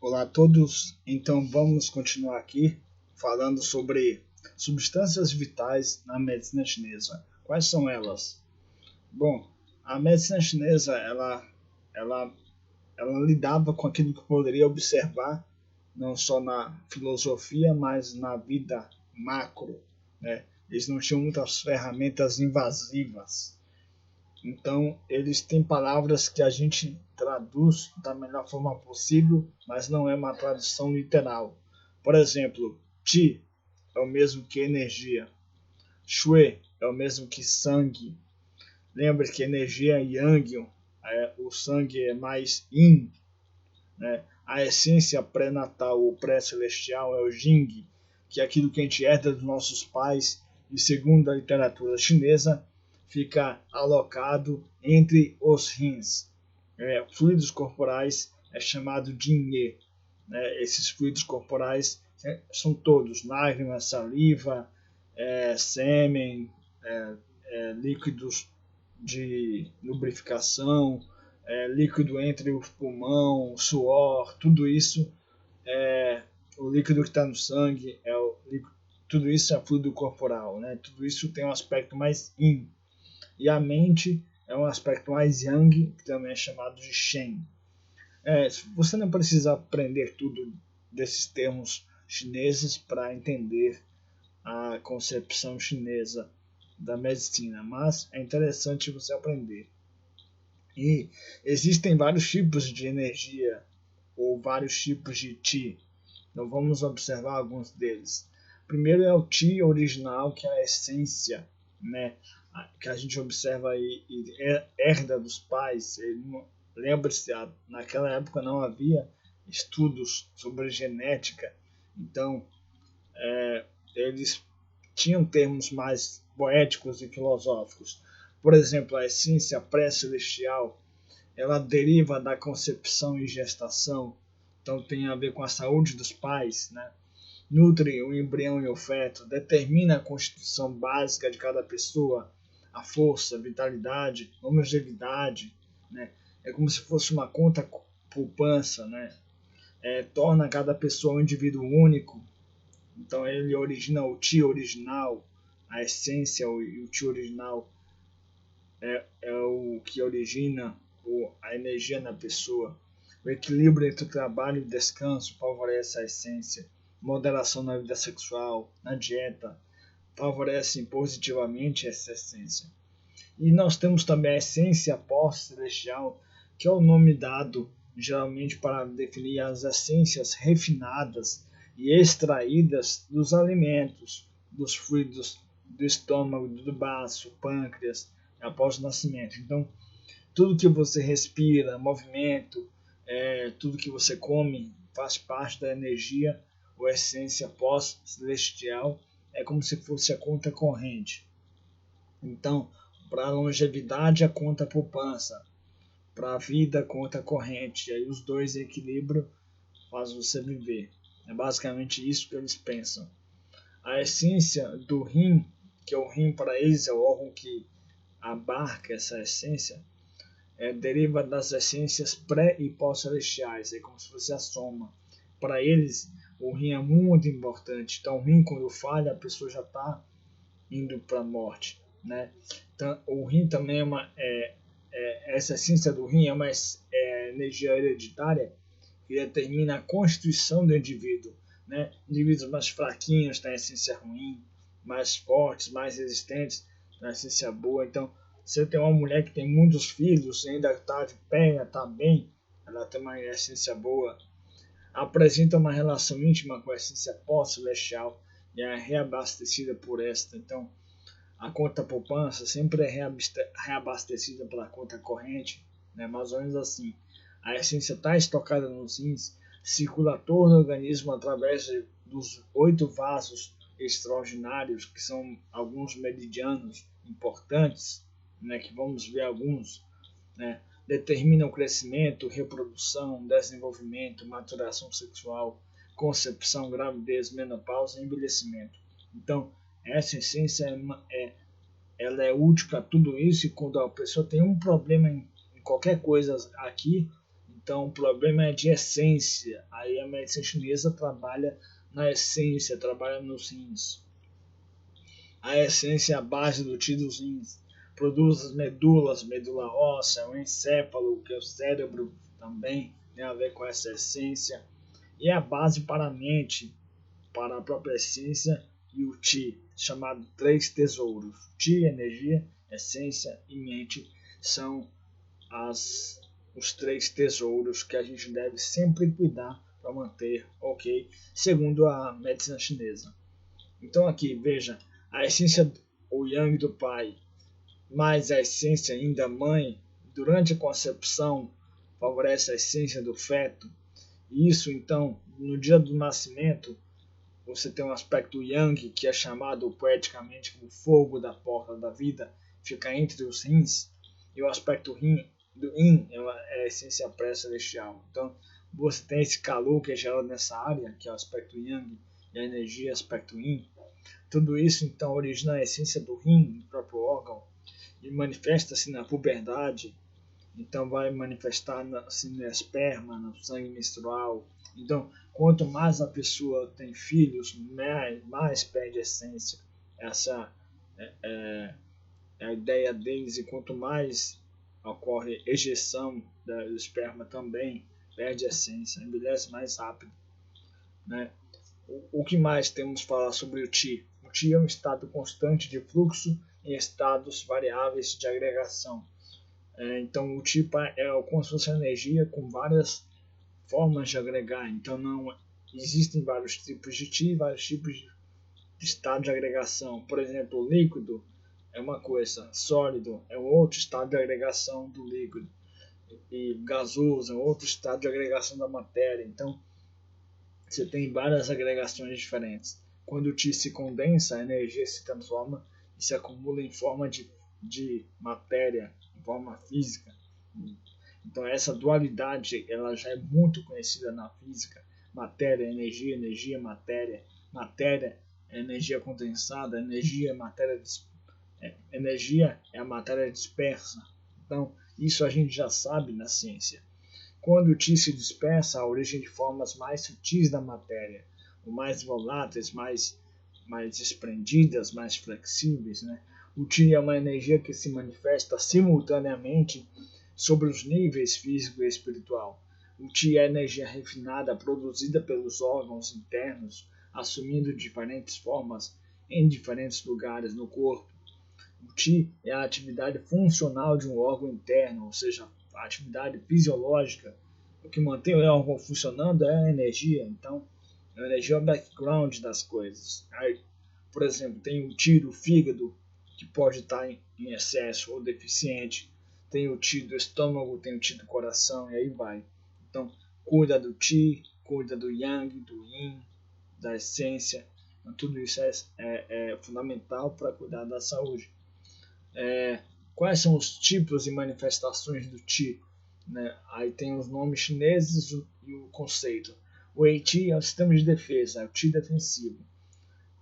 Olá a todos, então vamos continuar aqui falando sobre substâncias vitais na medicina chinesa. Quais são elas? Bom, a medicina chinesa ela, ela lidava com aquilo que poderia observar não só na filosofia, mas na vida macro, né? Eles não tinham muitas ferramentas invasivas. Então, eles têm palavras que a gente traduz da melhor forma possível, mas não é uma tradução literal. Por exemplo, Qi é o mesmo que energia. Shui é o mesmo que sangue. Lembre que energia é Yang, o sangue é mais Yin, né? A essência pré-natal ou pré-celestial é o Jing, que é aquilo que a gente herda dos nossos pais e, segundo a literatura chinesa, fica alocado entre os rins. Fluidos corporais é chamado de Yin. Esses fluidos corporais são todos lágrimas, saliva, sêmen, líquidos de lubrificação, líquido entre o pulmão, suor, tudo isso o líquido que está no sangue, tudo isso é fluido corporal, né? Tudo isso tem um aspecto mais yin. E a mente é um aspecto mais yang, que também é chamado de shen. Você não precisa aprender tudo desses termos chineses para entender a concepção chinesa da medicina, mas é interessante você aprender. E existem vários tipos de energia ou vários tipos de Qi. Então vamos observar alguns deles. Primeiro é o Qi original, que é a essência, né? Que a gente observa e herda dos pais. Lembre-se, naquela época não havia estudos sobre genética, então eles tinham termos mais poéticos e filosóficos. Por exemplo, a essência pré-celestial, ela deriva da concepção e gestação, então tem a ver com a saúde dos pais, né? Nutre o embrião e o feto, determina a constituição básica de cada pessoa, a força, a vitalidade, a longevidade, né? É como se fosse uma conta poupança, né? Torna cada pessoa um indivíduo único. Então ele origina o Qi original, a essência e o Qi original é o que origina a energia na pessoa. O equilíbrio entre o trabalho e o descanso favorece a essência. Moderação na vida sexual, na dieta, favorecem positivamente essa essência. E nós temos também a essência pós-celestial, que é o nome dado geralmente para definir as essências refinadas e extraídas dos alimentos, dos fluidos do estômago, do baço, pâncreas, após o nascimento. Então, tudo que você respira, movimento, tudo que você come faz parte da energia ou essência pós-celestial, é como se fosse a conta corrente. Então, para a longevidade, a conta poupança, para a vida, a conta corrente, e aí os dois em equilíbrio faz você viver. É basicamente isso que eles pensam. A essência do rim, que é o rim para eles, é o órgão que abarca essa essência, deriva das essências pré e pós-celestiais, é como se fosse a soma. Para eles, o rim é muito importante. Então, o rim, quando falha, a pessoa já está indo para a morte, né? Então, o rim também essa essência do rim é uma energia hereditária que determina a constituição do indivíduo, né? Indivíduos mais fraquinhos têm a essência ruim, mais fortes, mais resistentes têm a essência boa. Então, se tem uma mulher que tem muitos filhos e ainda está de pé, está bem, ela tem uma essência boa, apresenta uma relação íntima com a essência pós-celestial e é reabastecida por esta. Então, a conta poupança sempre é reabastecida pela conta corrente, né? Mais ou menos assim. A essência está estocada nos rins, circula todo o organismo através dos 8 vasos extraordinários, que são alguns meridianos importantes, né? Que vamos ver alguns, né? Determina o crescimento, reprodução, desenvolvimento, maturação sexual, concepção, gravidez, menopausa e envelhecimento. Então, essa essência ela é útil para tudo isso, e quando a pessoa tem um problema em qualquer coisa aqui, então o problema é de essência. Aí a medicina chinesa trabalha na essência, trabalha nos rins. A essência é a base do Qi dos rins. Produz as medulas, medula óssea, o encéfalo, que é o cérebro, também tem a ver com essa essência. E é a base para a mente, para a própria essência, e o Qi, chamado três tesouros. Qi, energia, essência e mente são os três tesouros que a gente deve sempre cuidar para manter ok, segundo a medicina chinesa. Então aqui, veja, a essência, o yang do pai, mais a essência ainda mãe, durante a concepção, favorece a essência do feto. E isso, então, no dia do nascimento, você tem um aspecto yang, que é chamado poeticamente como fogo da porta da vida, fica entre os rins, e o aspecto do yin é a essência pré-celestial. Então, você tem esse calor que é gerado nessa área, que é o aspecto yang, e a energia, aspecto yin. Tudo isso, então, origina a essência do rim, do próprio órgão, e manifesta-se na puberdade. Então, vai manifestar assim, no esperma, no sangue menstrual. Então, quanto mais a pessoa tem filhos, mais perde essência. Essa é a ideia deles. E quanto mais ocorre ejeção do esperma também, perde essência, envelhece mais rápido. Né? O que mais temos que falar sobre o Qi? O Qi é um estado constante de fluxo em estados variáveis de agregação. Então, o Qi é como se fosse energia com várias formas de agregar. Então, não existem vários tipos de Qi, vários tipos de estado de agregação. Por exemplo, líquido é uma coisa, sólido é um outro estado de agregação do líquido, e gasoso é outro estado de agregação da matéria. Então, você tem várias agregações diferentes. Quando o Qi se condensa, a energia se transforma e se acumula em forma de matéria, em forma física. Então essa dualidade ela já é muito conhecida na física. Matéria, energia, matéria. Matéria é energia condensada, energia é energia é a matéria dispersa. Então isso a gente já sabe na ciência. Quando o Qi se dispersa, a origem de formas mais sutis da matéria, ou mais voláteis, mais desprendidas, mais flexíveis. Né? O Qi é uma energia que se manifesta simultaneamente sobre os níveis físico e espiritual. O Qi é energia refinada produzida pelos órgãos internos, assumindo diferentes formas em diferentes lugares no corpo. O Qi é a atividade funcional de um órgão interno, ou seja, a atividade fisiológica. O que mantém o órgão funcionando é a energia. Então, a energia é o background das coisas. Aí, por exemplo, tem o Qi do fígado, que pode estar em excesso ou deficiente. Tem o Qi do estômago, tem o Qi do coração, e aí vai. Então, cuida do Qi, cuida do Yang, do Yin, da essência. Então, tudo isso é fundamental para cuidar da saúde. Quais são os tipos e manifestações do Qi? Né? Aí tem os nomes chineses e o conceito. O Wei-Qi é o sistema de defesa, é o Qi defensivo.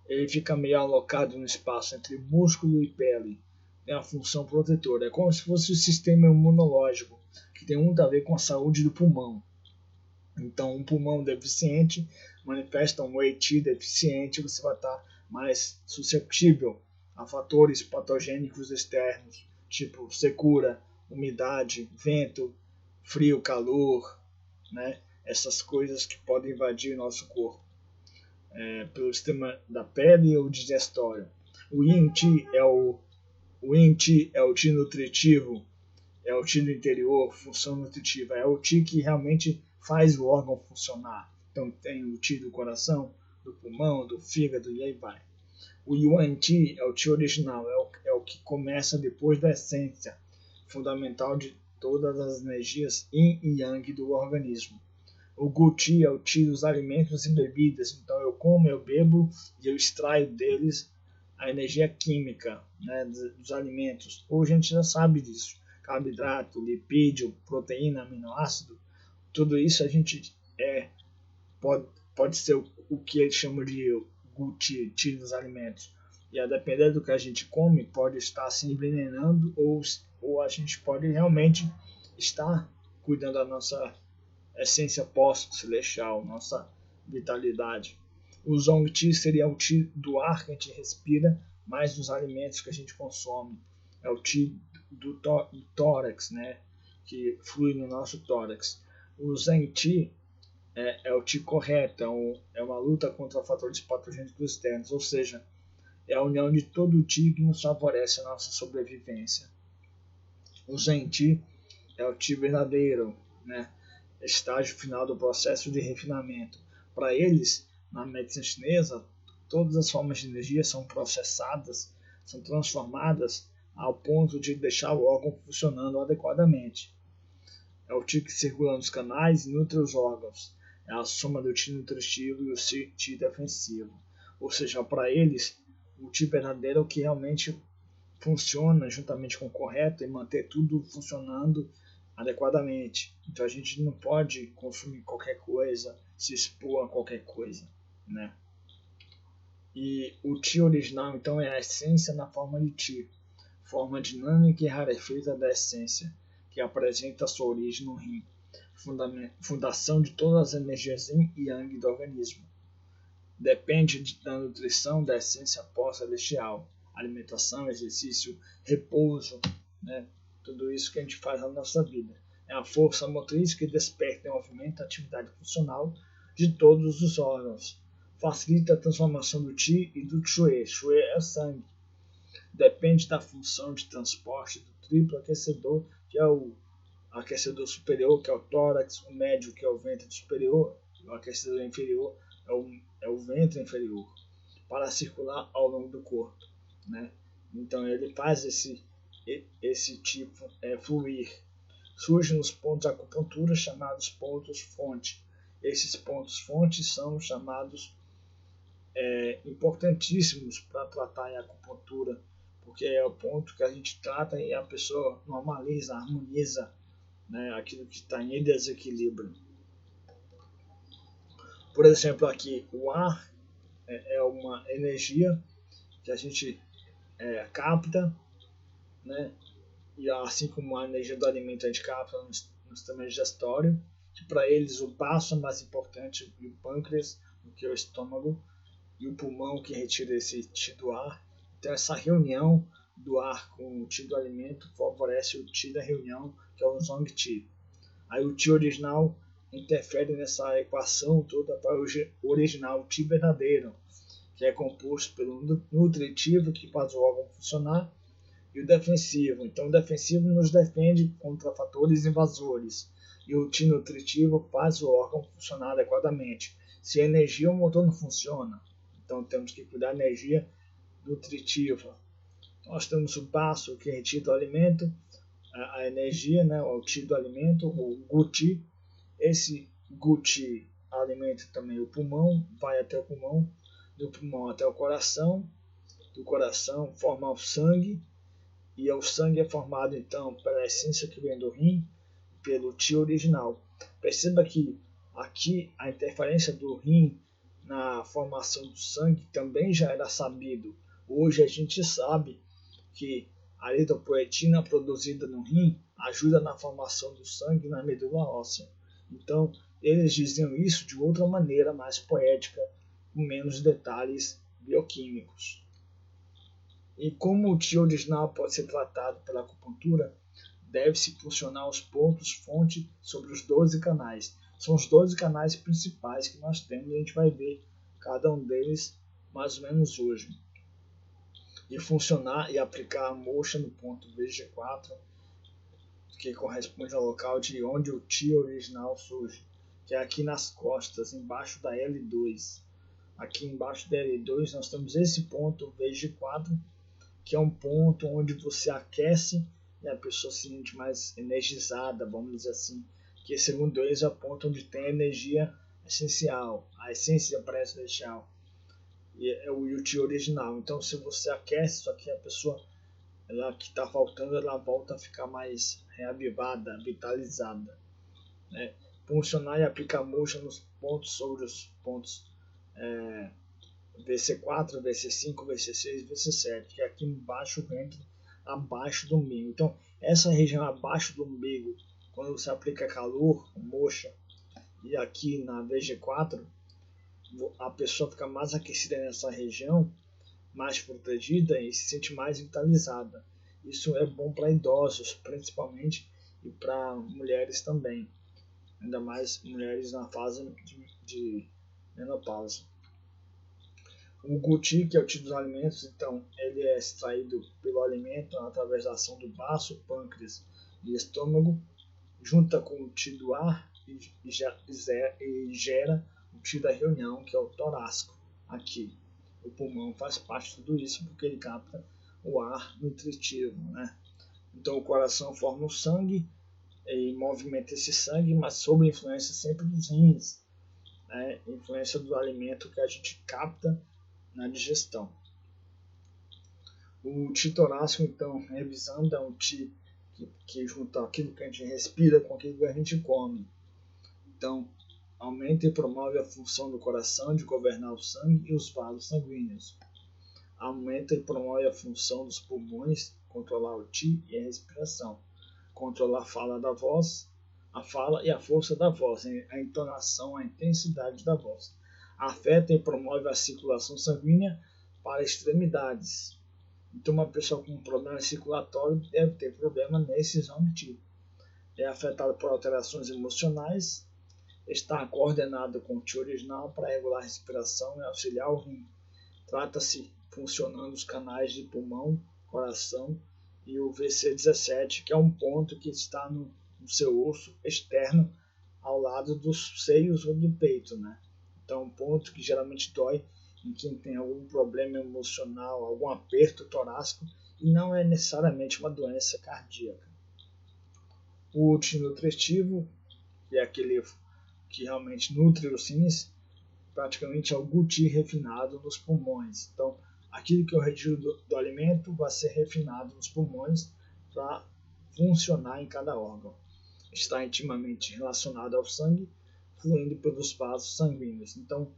Ele fica meio alocado no espaço entre músculo e pele. Tem a função protetora. É como se fosse o sistema imunológico, que tem muito a ver com a saúde do pulmão. Então, um pulmão deficiente manifesta um Wei-Qi deficiente, você vai estar mais susceptível a fatores patogênicos externos, tipo secura, umidade, vento, frio, calor, né? Essas coisas que podem invadir o nosso corpo. Pelo sistema da pele ou digestório. O Yin-Qi é o Qi nutritivo, é o Qi do interior, função nutritiva, é o Qi que realmente faz o órgão funcionar. Então tem o Qi do coração, do pulmão, do fígado e aí vai. O Yuan Qi é o Qi original, é o que começa depois da essência, fundamental de todas as energias Yin e Yang do organismo. O Gu Qi é o Qi dos alimentos e bebidas, então eu como, eu bebo e eu extraio deles a energia química, né, dos alimentos. Hoje a gente já sabe disso. Carboidrato, lipídio, proteína, aminoácido, tudo isso a gente pode ser o que eles chamam de Gu Qi dos alimentos. E a depender do que a gente come, pode estar se envenenando ou a gente pode realmente estar cuidando da nossa essência pós-celestial, nossa vitalidade. O Zong-Ti seria o Ti do ar que a gente respira, mais dos alimentos que a gente consome. É o Ti do tórax, né, que flui no nosso tórax. O Zen-Ti é o Ti correto, é uma luta contra fatores patogênicos externos, ou seja, é a união de todo o Ti que nos favorece a nossa sobrevivência. O Zen-Ti é o Ti verdadeiro, né? Estágio final do processo de refinamento. Para eles, na medicina chinesa, todas as formas de energia são processadas, são transformadas ao ponto de deixar o órgão funcionando adequadamente. É o Ti que circula nos canais e nutre os órgãos. É a soma do Ti nutritivo e o Ti defensivo. Ou seja, para eles, o Ti verdadeiro é o que realmente funciona juntamente com o correto e manter tudo funcionando adequadamente. Então a gente não pode consumir qualquer coisa, se expor a qualquer coisa, né? E o Ti original, então, é a essência na forma de Ti, forma dinâmica e rarefeita da essência, que apresenta sua origem no rim, fundação de todas as energias Yin e Yang do organismo. Depende da nutrição da essência pós-celestial, alimentação, exercício, repouso, né? Tudo isso que a gente faz na nossa vida. É a força motriz que desperta e movimenta a atividade funcional de todos os órgãos. Facilita a transformação do Qi e do Shui. Shui é sangue. Depende da função de transporte do triplo aquecedor, que é o aquecedor superior, que é o tórax, o médio, que é o ventre superior, o aquecedor inferior é o ventre inferior, para circular ao longo do corpo, né? Então ele faz esse tipo fluir. Surge nos pontos de acupuntura chamados pontos-fonte. Esses pontos-fonte são chamados importantíssimos para tratar em acupuntura, porque é o ponto que a gente trata e a pessoa normaliza, harmoniza, né, aquilo que está em desequilíbrio. Por exemplo, aqui o ar é uma energia que a gente capta, né? E assim como a energia do alimento a gente capta no sistema digestório, que para eles o baço é mais importante e o pâncreas do que o estômago, e o pulmão que retira esse Ti do ar. Então essa reunião do ar com o Ti do alimento favorece o Ti da reunião, que é o Zong-Ti. Aí o Ti original interfere nessa equação toda para o original Ti verdadeiro, que é composto pelo nutritivo, que faz o órgão funcionar, e o defensivo. Então o defensivo nos defende contra fatores invasores, e o Ti nutritivo faz o órgão funcionar adequadamente. Se a energia, o motor não funciona. Então temos que cuidar da energia nutritiva. Nós temos o baço, que retira o alimento, a energia, né, o Ti do alimento, o Gu-Ti. Esse Gu-Ti alimenta também o pulmão, vai até o pulmão, do pulmão até o coração, do coração forma o sangue, e o sangue é formado então pela essência que vem do rim, pelo Ti original. Perceba que aqui a interferência do rim na formação do sangue também já era sabido. Hoje a gente sabe que a eritropoetina produzida no rim ajuda na formação do sangue na medula óssea. Então, eles diziam isso de outra maneira, mais poética, com menos detalhes bioquímicos. E como o Ti original pode ser tratado pela acupuntura, deve-se funcionar os pontos-fonte sobre os 12 canais. São os 12 canais principais que nós temos e a gente vai ver cada um deles mais ou menos hoje. E funcionar e aplicar a moxa no ponto VG4, que corresponde ao local de onde o Ti original surge, que é aqui nas costas, embaixo da L2. Aqui embaixo da L2 nós temos esse ponto VG4, que é um ponto onde você aquece e a pessoa se sente mais energizada, vamos dizer assim, que segundo eles é o ponto onde tem a energia essencial, a essência pré-celestial, e é o Ti original. Então se você aquece isso aqui, a pessoa ela que está faltando, ela volta a ficar mais reavivada, vitalizada, né? Funcionar e aplicar moxa nos pontos sobre os pontos VC4, VC5, VC6, VC7, que é aqui embaixo do ventre, abaixo do umbigo. Então, essa região abaixo do umbigo, quando você aplica calor, moxa, e aqui na VG4, a pessoa fica mais aquecida nessa região, mais protegida e se sente mais vitalizada. Isso é bom para idosos, principalmente, e para mulheres também, ainda mais mulheres na fase de menopausa. O guti, que é o Ti dos alimentos, então ele é extraído pelo alimento através da ação do baço, pâncreas e estômago, junta com o Ti do ar e gera o Ti da reunião, que é o torácico. Aqui, o pulmão faz parte de tudo isso porque ele capta o ar nutritivo, né? Então o coração forma o sangue e movimenta esse sangue, mas sob influência sempre dos rins, né? Influência do alimento que a gente capta na digestão. O Ti torácico, então, revisando, é um Ti que junta aquilo que a gente respira com aquilo que a gente come. Então, aumenta e promove a função do coração de governar o sangue e os vasos sanguíneos. Aumenta e promove a função dos pulmões, controlar o Ti e a respiração. Controlar a fala da voz, a fala e a força da voz, a entonação, a intensidade da voz. Afeta e promove a circulação sanguínea para extremidades. Então, uma pessoa com problema circulatório deve ter problema nesse exame tipo. É afetado por alterações emocionais, está coordenado com o Ti original para regular a respiração e auxiliar o rim. Trata-se funcionando os canais de pulmão, coração e o VC17, que é um ponto que está no seu osso externo ao lado dos seios ou do peito, né? Então, um ponto que geralmente dói em quem tem algum problema emocional, algum aperto torácico, e não é necessariamente uma doença cardíaca. O Ti nutritivo, que é aquele que realmente nutre os rins, praticamente é o guti refinado nos pulmões. Então, aquilo que eu retiro do alimento vai ser refinado nos pulmões para funcionar em cada órgão. Está intimamente relacionado ao sangue, fluindo pelos vasos sanguíneos. Então,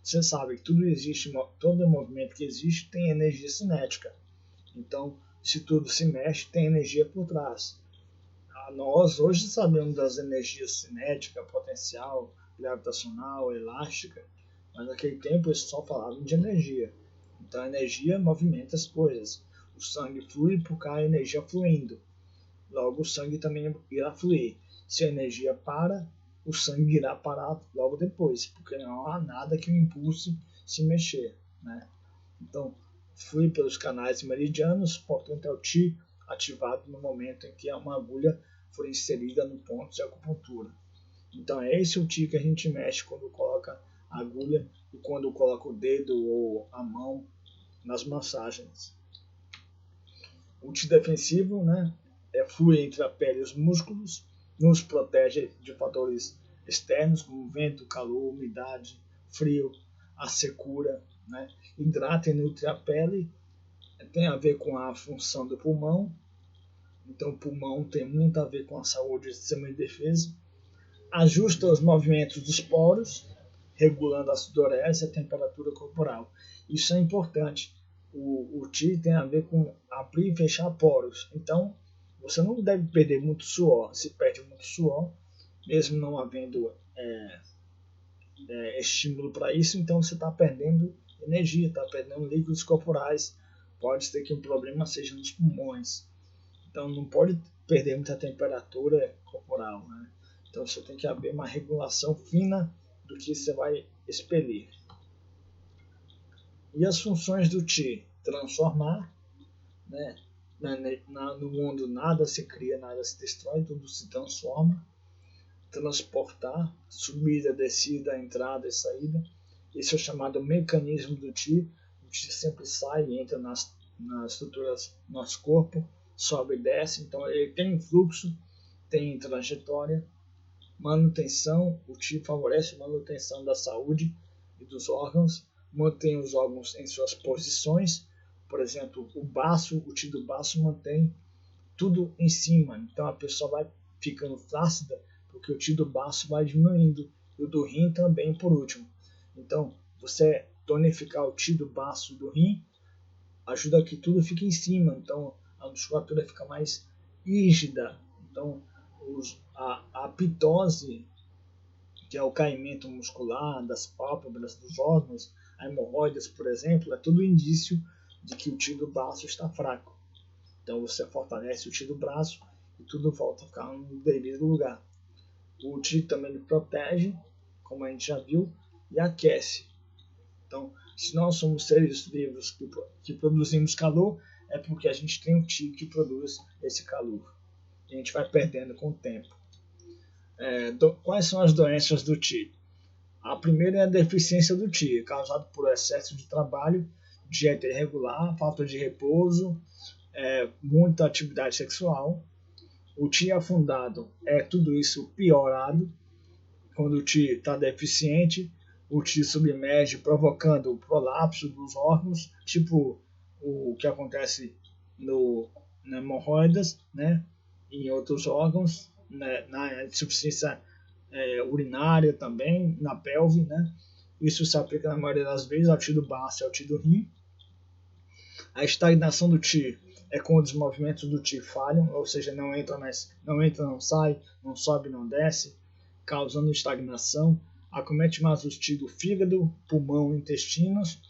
você sabe que tudo existe, todo movimento que existe tem energia cinética. Então, se tudo se mexe, tem energia por trás. Nós hoje sabemos das energias cinética, potencial, gravitacional, elástica, mas naquele tempo eles só falavam de energia. Então a energia movimenta as coisas. O sangue flui por causa da energia fluindo. Logo o sangue também irá fluir. Se a energia para, o sangue irá parar logo depois, porque não há nada que o impulse se mexer, né? Então, flui pelos canais meridianos, portanto é o Ti ativado no momento em que uma agulha for inserida no ponto de acupuntura. Então é esse o Ti que a gente mexe quando coloca a agulha e quando coloca o dedo ou a mão nas massagens. O Ti defensivo, né, flui entre a pele e os músculos, nos protege de fatores externos como vento, calor, umidade, frio, a secura, né? Hidrata e nutre a pele, tem a ver com a função do pulmão. Então o pulmão tem muito a ver com a saúde do sistema de defesa. Ajusta os movimentos dos poros, regulando a sudorese e a temperatura corporal. Isso é importante. O Ti tem a ver com abrir e fechar poros. Então, você não deve perder muito suor. Se perde muito suor, mesmo não havendo estímulo para isso, então você está perdendo energia, está perdendo líquidos corporais. Pode ser que o problema seja nos pulmões. Então, não pode perder muita temperatura corporal, né? Então, você tem que haver uma regulação fina do que você vai expelir. E as funções do Ti? Transformar, né? No mundo nada se cria, nada se destrói, tudo se transforma. Transportar, subida, descida, entrada e saída. Esse é o chamado mecanismo do Ti. O Ti sempre sai e entra nas estruturas do nosso corpo, sobe e desce. Então ele tem fluxo, tem trajetória, manutenção. O Ti favorece a manutenção da saúde e dos órgãos, mantém os órgãos em suas posições. Por exemplo, o Ti do baço mantém tudo em cima. Então a pessoa vai ficando flácida porque o Ti do baço vai diminuindo e o do rim também por último. Então você tonificar o Ti do baço e do rim ajuda que tudo fique em cima. Então a musculatura fica mais rígida. Então a pitose, que é o caimento muscular das pálpebras, dos órgãos, a hemorroidas, por exemplo, é tudo indício de que o tio do braço está fraco. Então você fortalece o tio do braço e tudo volta a ficar no devido lugar. O tio também lhe protege, como a gente já viu, e aquece. Então, se nós somos seres vivos que produzimos calor, é porque a gente tem um tio que produz esse calor. E a gente vai perdendo com o tempo. Quais são as doenças do tio? A primeira é a deficiência do tio, causada por excesso de trabalho, dieta irregular, falta de repouso, muita atividade sexual. O tio afundado é tudo isso piorado. Quando o tio está deficiente, o tio submerge, provocando o prolapso dos órgãos, tipo o que acontece na hemorroidas, né? Em outros órgãos, né? Na insuficiência urinária também, na pelve, né? Isso se aplica na maioria das vezes ao tio do baço e ao tio do rim. A estagnação do tio é quando os movimentos do tio falham, ou seja, não entra, não sai, não sobe, não desce, causando estagnação. Acomete mais o tio do fígado, pulmão e intestinos.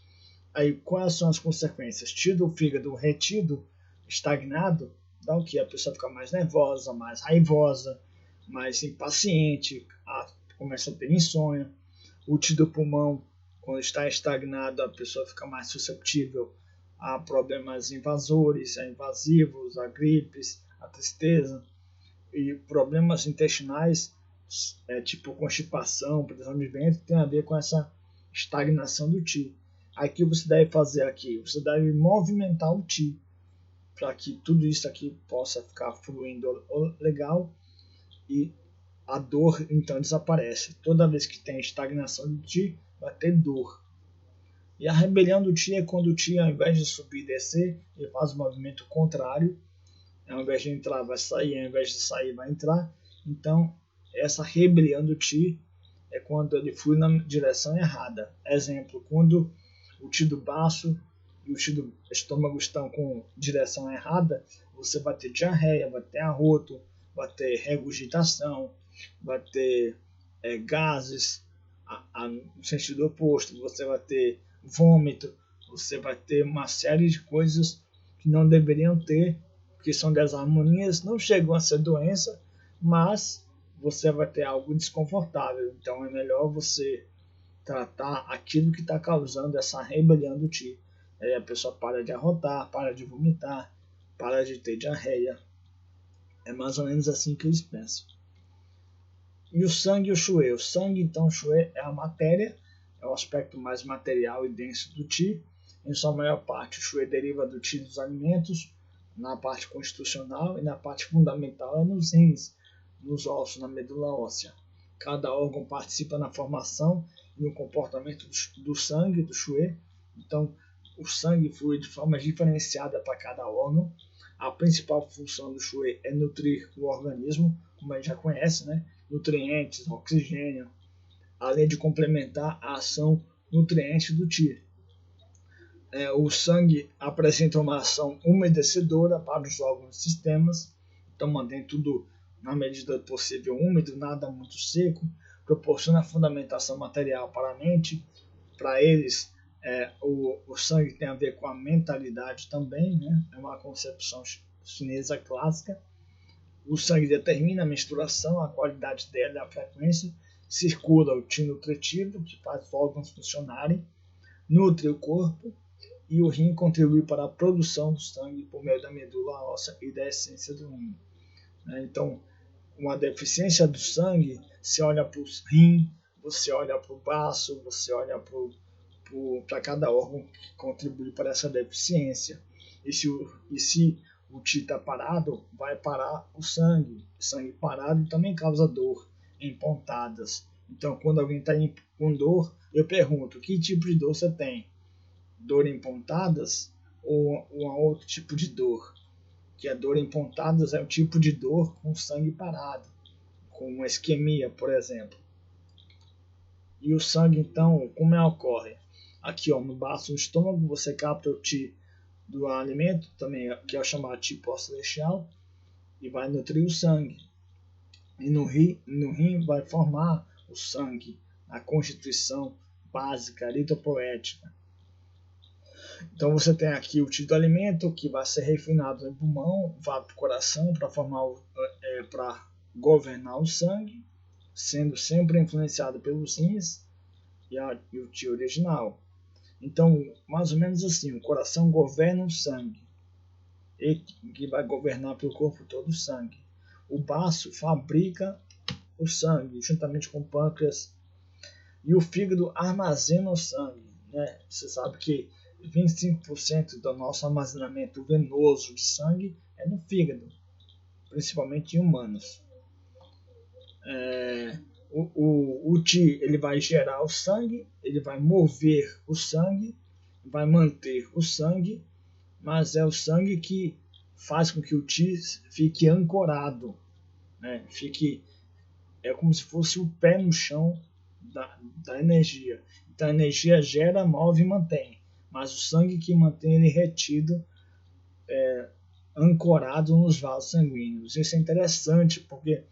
Aí, quais são as consequências? Tio do fígado retido, estagnado, dá o que? A pessoa fica mais nervosa, mais raivosa, mais impaciente, começa a ter insônia. O tio do pulmão, quando está estagnado, a pessoa fica mais susceptível a problemas invasores, a invasivos, a gripes, a tristeza. E problemas intestinais, tipo constipação, prisão de ventre, tem a ver com essa estagnação do tio. Aí o que você deve fazer aqui? Você deve movimentar o tio para que tudo isso aqui possa ficar fluindo legal e a dor então desaparece. Toda vez que tem estagnação do tio, vai ter dor. E a rebelião do tio é quando o tio, ao invés de subir e descer, ele faz o movimento contrário. Ao invés de entrar, vai sair, ao invés de sair, vai entrar. Então, essa rebelião do tio é quando ele flui na direção errada. Exemplo, quando o tio do baço e o tio do estômago estão com direção errada, você vai ter diarreia, vai ter arroto, vai ter regurgitação, vai ter gases no sentido oposto, você vai ter vômito, você vai ter uma série de coisas que não deveriam ter, porque são desarmonias, não chegam a ser doença, mas você vai ter algo desconfortável. Então é melhor você tratar aquilo que está causando essa rebelião do tio. Aí a pessoa para de arrotar, para de vomitar, para de ter diarreia. É mais ou menos assim que eles pensam. E o sangue e o chuê. O sangue, então, o chuê é a matéria, é o aspecto mais material e denso do ti. Em sua maior parte, o chuê deriva do ti dos alimentos, na parte constitucional, e na parte fundamental é nos rins, nos ossos, na medula óssea. Cada órgão participa na formação e no comportamento do sangue, do chuê. Então, o sangue flui de forma diferenciada para cada órgão. A principal função do chuê é nutrir o organismo, como a gente já conhece, né? Nutrientes, oxigênio, além de complementar a ação nutriente do ti. O sangue apresenta uma ação umedecedora para os órgãos e sistemas, então mantém tudo na medida do possível úmido, nada muito seco, proporciona fundamentação material para a mente. Para eles, o sangue tem a ver com a mentalidade também, né? É uma concepção chinesa clássica. O sangue determina a menstruação, a qualidade dela, a frequência, circula o ti nutritivo, que faz os órgãos funcionarem, nutre o corpo, e o rim contribui para a produção do sangue por meio da medula óssea e da essência do rim. Então, uma deficiência do sangue, você olha para o rim, você olha para o baço, você olha para cada órgão que contribui para essa deficiência. E se o ti está parado, vai parar o sangue. O sangue parado também causa dor em pontadas. Então, quando alguém está com dor, eu pergunto, que tipo de dor você tem? Dor em pontadas ou um outro tipo de dor? Que a dor em pontadas é o tipo de dor com sangue parado, com uma isquemia, por exemplo. E o sangue, então, como ocorre? Aqui, ó, no baço do estômago, você capta o ti do alimento, também, que é o chamado ti pós-celestial, e vai nutrir o sangue. E no rim vai formar o sangue, a constituição básica, eritropoética. Então você tem aqui o tipo do alimento que vai ser refinado no pulmão, vai para o coração para para governar o sangue, sendo sempre influenciado pelos rins e o tio original. Então, mais ou menos assim, o coração governa o sangue, e que vai governar pelo corpo todo o sangue. O baço fabrica o sangue, juntamente com o pâncreas, e o fígado armazena o sangue. Né? Você sabe que 25% do nosso armazenamento venoso de sangue é no fígado, principalmente em humanos. O Ti ele vai gerar o sangue, ele vai mover o sangue, vai manter o sangue, mas é o sangue que faz com que o Ti fique ancorado, né? É como se fosse o pé no chão da energia. Então a energia gera, move e mantém, mas o sangue que mantém ele retido, ancorado nos vasos sanguíneos. Isso é interessante porque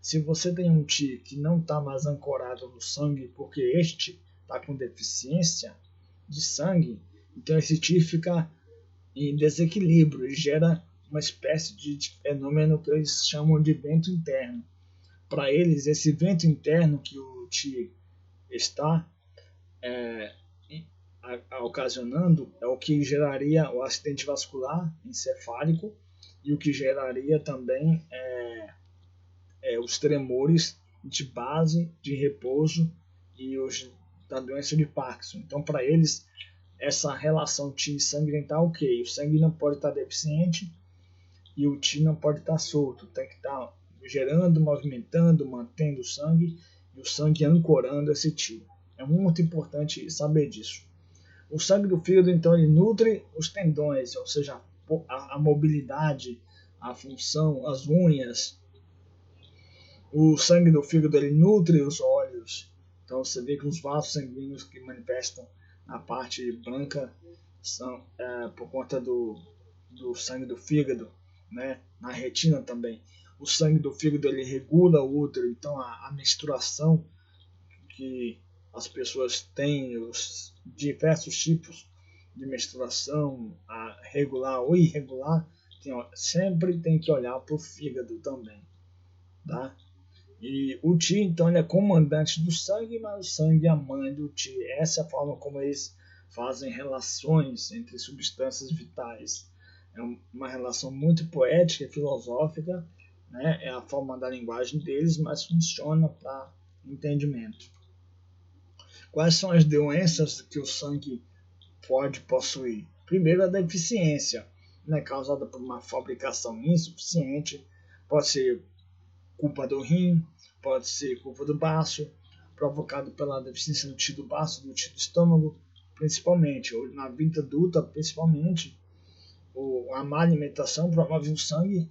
se você tem um Ti que não está mais ancorado no sangue porque este está com deficiência de sangue, então esse Ti fica em desequilíbrio e gera uma espécie de fenômeno que eles chamam de vento interno. Para eles, esse vento interno que o Ti está ocasionando é o que geraria o acidente vascular encefálico e o que geraria também os tremores de base, de repouso e da doença de Parkinson. Então, para eles, essa relação Ti sangue está ok. O sangue não pode estar deficiente e o Ti não pode estar solto. Tem que estar gerando, movimentando, mantendo o sangue e o sangue ancorando esse Ti. É muito importante saber disso. O sangue do fígado, então, ele nutre os tendões, ou seja, a mobilidade, a função, as unhas. O sangue do fígado ele nutre os olhos. Então você vê que os vasos sanguíneos que manifestam na parte branca são por conta do sangue do fígado, né? Na retina também. O sangue do fígado ele regula o útero, então a menstruação que as pessoas têm, os diversos tipos de menstruação, a regular ou irregular, sempre tem que olhar para o fígado também, tá? E o Ti, então, ele é comandante do sangue, mas o sangue é a mãe do Ti. Essa é a forma como eles fazem relações entre substâncias vitais. É uma relação muito poética e filosófica, né? É a forma da linguagem deles, mas funciona para entendimento. Quais são as doenças que o sangue pode possuir? Primeiro, a deficiência, né, causada por uma fabricação insuficiente, pode ser culpa do rim, pode ser culpa do baço, provocado pela deficiência do tecido baço, do tecido estômago, principalmente, ou na vida adulta, principalmente, a má alimentação promove um sangue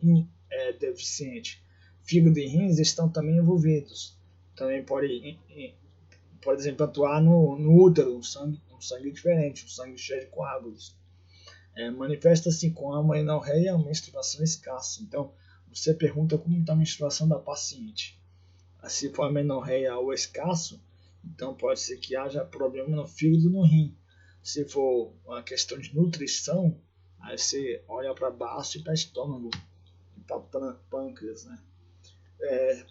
deficiente. Fígado e rins estão também envolvidos. Também pode, por exemplo, atuar no útero, um sangue diferente, um sangue cheio de coágulos. Manifesta-se com a amenorreia e a menstruação escassa. Então, você pergunta como está a menstruação da paciente. Se for amenorreia ou escasso, então pode ser que haja problema no fígado e no rim. Se for uma questão de nutrição, aí você olha para baixo e para estômago e para pâncreas, né?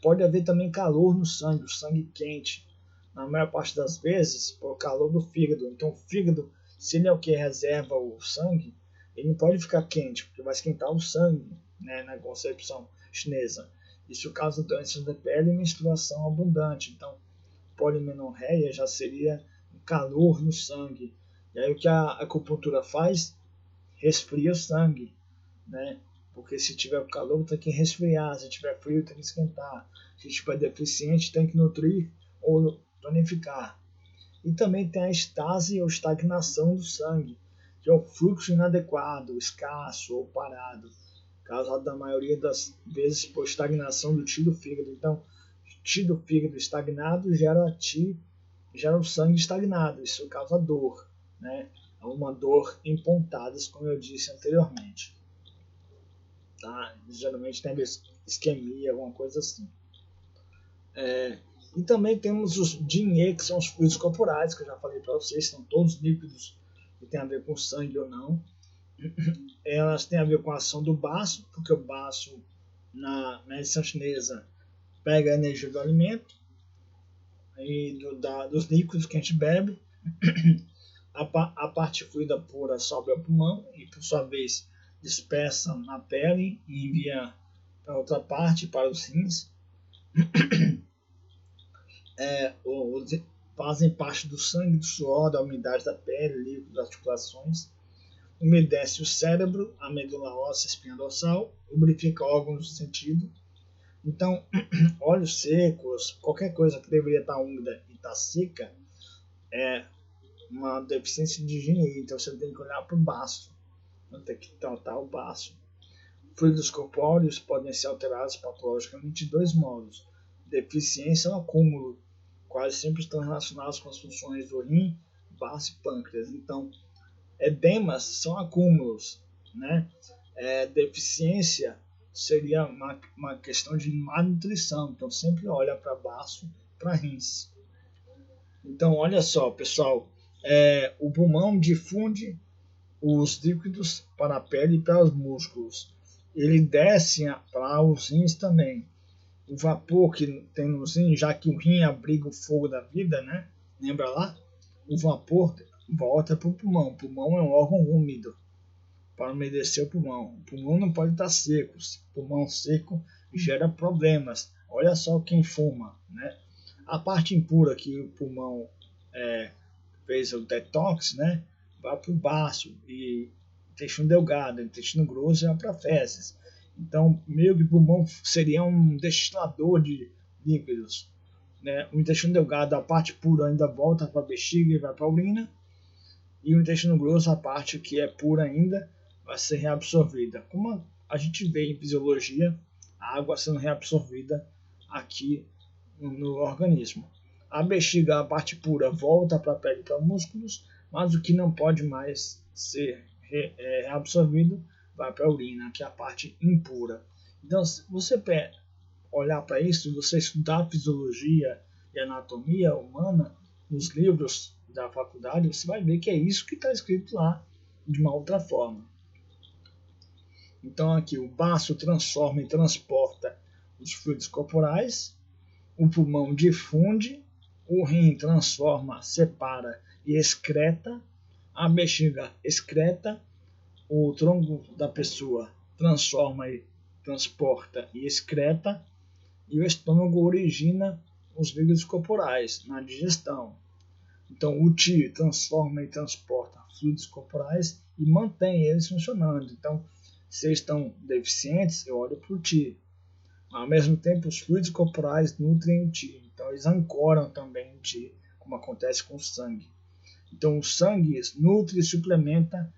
Pode haver também calor no sangue, o sangue quente. Na maior parte das vezes, por calor do fígado. Então, o fígado, se ele é o que reserva o sangue, ele não pode ficar quente, porque vai esquentar o sangue, né, na concepção chinesa. Isso causa doenças da pele e menstruação abundante. Então, polimenorreia já seria um calor no sangue. E aí o que a acupuntura faz? Resfria o sangue, né? Porque se tiver calor, tem que resfriar. Se tiver frio, tem que esquentar. Se tiver deficiente, tem que nutrir ou tonificar. E também tem a estase ou estagnação do sangue, que é o fluxo inadequado, escasso ou parado, causado na maioria das vezes por estagnação do Ti do fígado. Então, Ti do fígado estagnado gera o sangue estagnado. Isso causa dor, né? É uma dor em pontadas, como eu disse anteriormente. Tá? Geralmente tem isquemia, alguma coisa assim. E também temos os DINE, que são os fluidos corporais, que eu já falei para vocês, são todos líquidos que tem a ver com sangue ou não. Elas têm a ver com a ação do baço, porque o baço na medicina chinesa pega a energia do alimento e dos líquidos que a gente bebe. A parte fluida pura sobe ao pulmão e, por sua vez, dispersa na pele e envia para outra parte, para os rins. Fazem parte do sangue, do suor, da umidade da pele, líquido das articulações. Umedece o cérebro, a medula óssea, a espinha dorsal, lubrifica órgãos do sentido. Então, olhos secos, qualquer coisa que deveria estar úmida e está seca, é uma deficiência de higiene. Então, você tem que olhar para o baço, tem que tratar o baço. Fluidos corpóreos podem ser alterados patologicamente de dois modos: deficiência ou acúmulo, quase sempre estão relacionados com as funções do rim, baço e pâncreas. Então, edemas são acúmulos, né? Deficiência seria uma questão de má nutrição, então sempre olha para baço, para rins. Então, olha só, pessoal, o pulmão difunde os líquidos para a pele e para os músculos. Ele desce para os rins também. O vapor que tem nos rins, já que o rim abriga o fogo da vida, né? Lembra lá? O vapor volta para o pulmão. O pulmão é um órgão úmido para umedecer o pulmão. O pulmão não pode estar seco. O pulmão seco gera problemas. Olha só quem fuma, né? A parte impura que o pulmão fez o detox, né? Vai para o baço e intestino delgado, intestino grosso vai para fezes. Então, meio que o pulmão seria um destilador de líquidos, né? O intestino delgado, a parte pura, ainda volta para a bexiga e vai para a urina. E o intestino grosso, a parte que é pura ainda, vai ser reabsorvida. Como a gente vê em fisiologia, a água sendo reabsorvida aqui no organismo. A bexiga, a parte pura, volta para a pele e para os músculos, mas o que não pode mais ser reabsorvido vai para a urina, que é a parte impura. Então, se você olhar para isso, você estudar a fisiologia e anatomia humana nos livros da faculdade, você vai ver que é isso que está escrito lá de uma outra forma. Então, aqui, o baço transforma e transporta os fluidos corporais, o pulmão difunde, o rim transforma, separa e excreta, a bexiga excreta, o tronco da pessoa transforma e transporta e excreta, e o estômago origina os líquidos corporais na digestão. Então, o Qi transforma e transporta fluidos corporais e mantém eles funcionando. Então, se eles estão deficientes, eu olho para o Qi. Ao mesmo tempo, os fluidos corporais nutrem o Qi. Então, eles ancoram também o Qi, como acontece com o sangue. Então, o sangue nutre e suplementa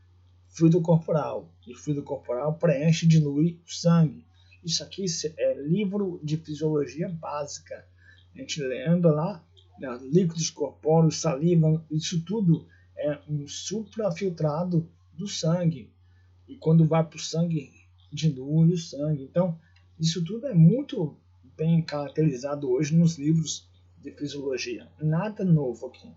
fluido corporal. E fluido corporal preenche e dilui o sangue. Isso aqui é livro de fisiologia básica. A gente lembra lá, né, líquidos corpóreos, saliva, isso tudo é um suprafiltrado do sangue. E quando vai para o sangue, dilui o sangue. Então, isso tudo é muito bem caracterizado hoje nos livros de fisiologia. Nada novo aqui.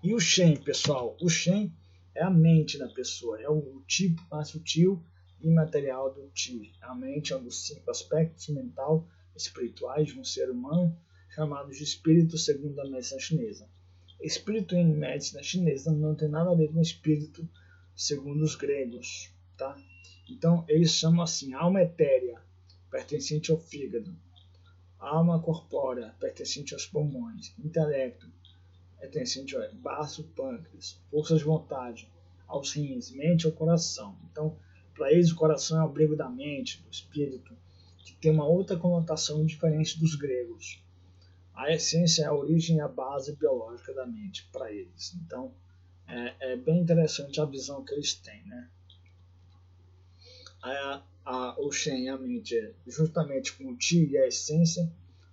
E o Shen, pessoal? O Shen é a mente da pessoa, é o tipo mais sutil e material do Qi. A mente é um dos 5 aspectos mental espirituais de um ser humano, chamados de espírito segundo a medicina chinesa. Espírito em medicina chinesa não tem nada a ver com espírito segundo os gregos, tá? Então eles chamam assim: alma etérea, pertencente ao fígado; alma corpórea, pertencente aos pulmões; intelecto, pertencente ao baço, pâncreas; força de vontade, aos rins; mente ao coração. Então, para eles, o coração é o abrigo da mente, do espírito, que tem uma outra conotação diferente dos gregos. A essência é a origem e a base biológica da mente para eles. Então, é bem interessante a visão que eles têm, né? O Shen e a mente, justamente com o Qi e a essência,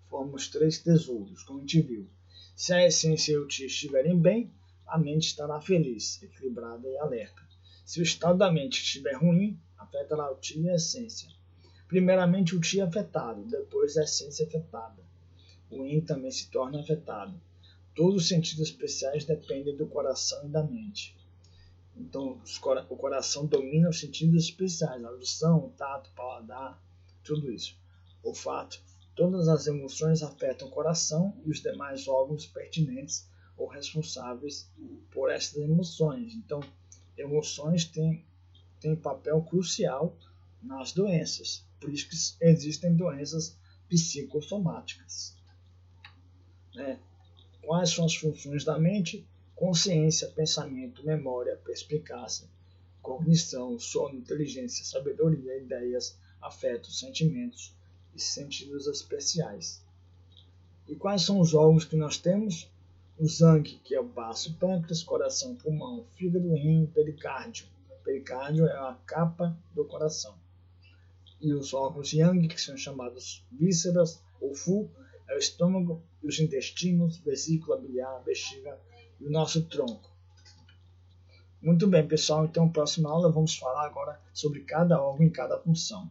formam os 3 tesouros, como a gente viu. Se a essência e o Qi estiverem bem, a mente estará feliz, equilibrada e alerta. Se o estado da mente estiver ruim, afetará o Qi e a essência. Primeiramente o Qi afetado, depois a essência afetada. o rim também se torna afetado. Todos os sentidos especiais dependem do coração e da mente. Então, o coração domina os sentidos especiais, a audição, o tato, o paladar, tudo isso. Olfato. Todas as emoções afetam o coração e os demais órgãos pertinentes ou responsáveis por essas emoções. Então, emoções têm papel crucial nas doenças. Por isso que existem doenças psicossomáticas. Né? Quais são as funções da mente? Consciência, pensamento, memória, perspicácia, cognição, sono, inteligência, sabedoria, ideias, afetos, sentimentos e sentidos especiais. E quais são os órgãos que nós temos? O sangue, que é o baço, pâncreas, coração, pulmão, fígado, rim, pericárdio. O pericárdio é a capa do coração. E os órgãos yang, que são chamados vísceras ou fu, é o estômago e os intestinos, vesícula biliar, bexiga e o nosso tronco. Muito bem, pessoal. Então, na próxima aula, vamos falar agora sobre cada órgão e cada função.